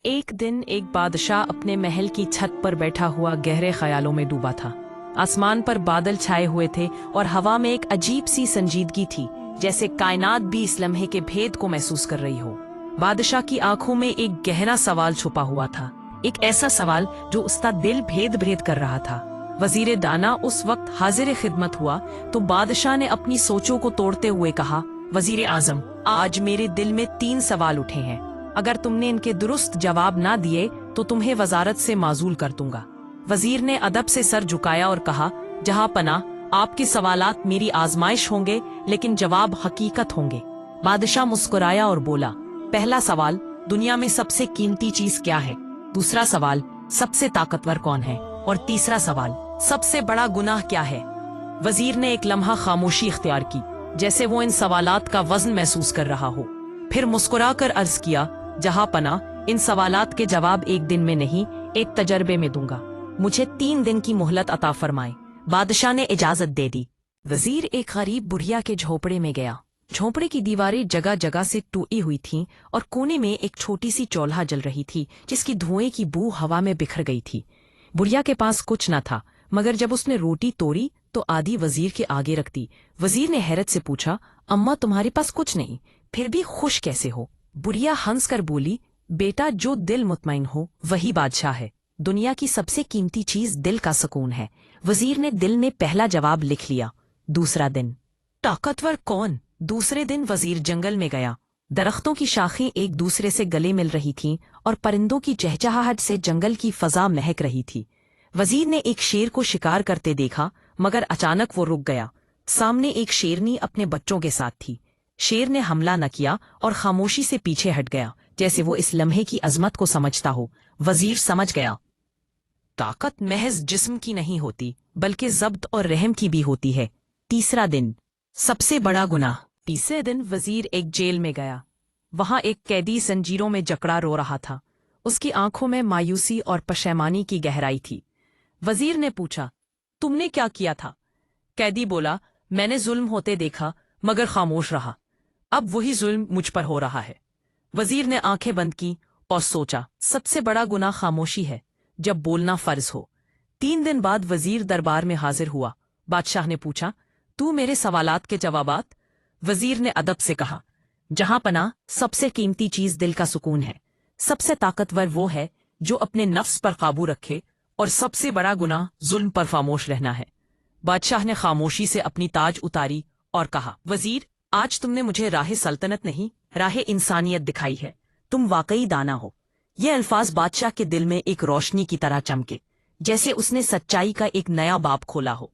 एक दिन एक बादशाह अपने महल की छत पर बैठा हुआ गहरे ख्यालों में डूबा था। आसमान पर बादल छाए हुए थे और हवा में एक अजीब सी संजीदगी थी, जैसे कायनात भी इस लम्हे के भेद को महसूस कर रही हो। बादशाह की आंखों में एक गहरा सवाल छुपा हुआ था, एक ऐसा सवाल जो उसका दिल भेद भेद कर रहा था। वजीर दाना उस वक्त हाजिर खिदमत हुआ तो बादशाह ने अपनी सोचों को तोड़ते हुए कहा, वजीर आजम, आज मेरे दिल में 3 सवाल उठे हैं। अगर तुमने इनके दुरुस्त जवाब ना दिए तो तुम्हें वजारत से माजूल कर दूंगा। वजीर ने अदब से सर झुकाया और कहा, जहां पना, आपके सवालात मेरी आजमाइश होंगे, लेकिन जवाब हकीकत होंगे। बादशाह मुस्कुराया और बोला, पहला सवाल, दुनिया में सबसे कीमती चीज क्या है? दूसरा सवाल, सबसे ताकतवर कौन है? और तीसरा सवाल, सबसे बड़ा गुनाह क्या है? वजीर ने एक लम्हा खामोशी इख्तियार की, जैसे वो इन सवालात का वजन महसूस कर रहा हो। फिर मुस्कुराकर अर्ज किया, जहां पना, इन सवालात के जवाब एक दिन में नहीं, एक तजर्बे में दूंगा। मुझे 3 दिन की मोहलत अता फरमाए। बादशाह ने इजाजत दे दी। वजीर एक गरीब बुढ़िया के झोपड़े में गया। झोपड़े की दीवारें जगह जगह से टूटी हुई थीं और कोने में एक छोटी सी चौल्हा जल रही थी, जिसकी धुएं की बू हवा में बिखर गई थी। बुढ़िया के पास कुछ न था, मगर जब उसने रोटी तोड़ी तो आधी वजीर के आगे रख दी। वजीर ने हैरत से पूछा, अम्मा, तुम्हारे पास कुछ नहीं, फिर भी खुश कैसे हो? बुढ़िया हंस कर बोली, बेटा, जो दिल मुतमईन हो वही बादशाह है। दुनिया की सबसे कीमती चीज दिल का सुकून है। वजीर ने दिल में पहला जवाब लिख लिया। दूसरा दिन, ताकतवर कौन? दूसरे दिन वजीर जंगल में गया। दरख्तों की शाखें एक दूसरे से गले मिल रही थीं और परिंदों की चहचहाहट से जंगल की फजा महक रही थी। वजीर ने एक शेर को शिकार करते देखा, मगर अचानक वो रुक गया। सामने एक शेरनी अपने बच्चों के साथ थी। शेर ने हमला न किया और खामोशी से पीछे हट गया, जैसे वो इस लम्हे की अजमत को समझता हो। वजीर समझ गया, ताकत महज जिस्म की नहीं होती, बल्कि ज़ब्त और रहम की भी होती है। तीसरा दिन, सबसे बड़ा गुनाह। तीसरे दिन वजीर एक जेल में गया। वहां एक कैदी जंजीरों में जकड़ा रो रहा था। उसकी आंखों में मायूसी और पशैमानी की गहराई थी। वजीर ने पूछा, तुमने क्या किया था? कैदी बोला, मैंने जुल्म होते देखा मगर खामोश रहा। अब वही जुल्म मुझ पर हो रहा है। वजीर ने आंखें बंद की और सोचा, सबसे बड़ा गुनाह खामोशी है, जब बोलना फर्ज हो। 3 दिन बाद वजीर दरबार में हाजिर हुआ। बादशाह ने पूछा, तू मेरे सवालात के जवाबात? वजीर ने अदब से कहा, जहां पना, सबसे कीमती चीज दिल का सुकून है। सबसे ताकतवर वो है जो अपने नफ्स पर काबू रखे, और सबसे बड़ा गुनाह जुल्म पर खामोश रहना है। बादशाह ने खामोशी से अपनी ताज उतारी और कहा, वजीर, आज तुमने मुझे राह सल्तनत नहीं, राह इंसानियत दिखाई है। तुम वाकई दाना हो। ये अल्फाज बादशाह के दिल में एक रोशनी की तरह चमके, जैसे उसने सच्चाई का एक नया बाब खोला हो।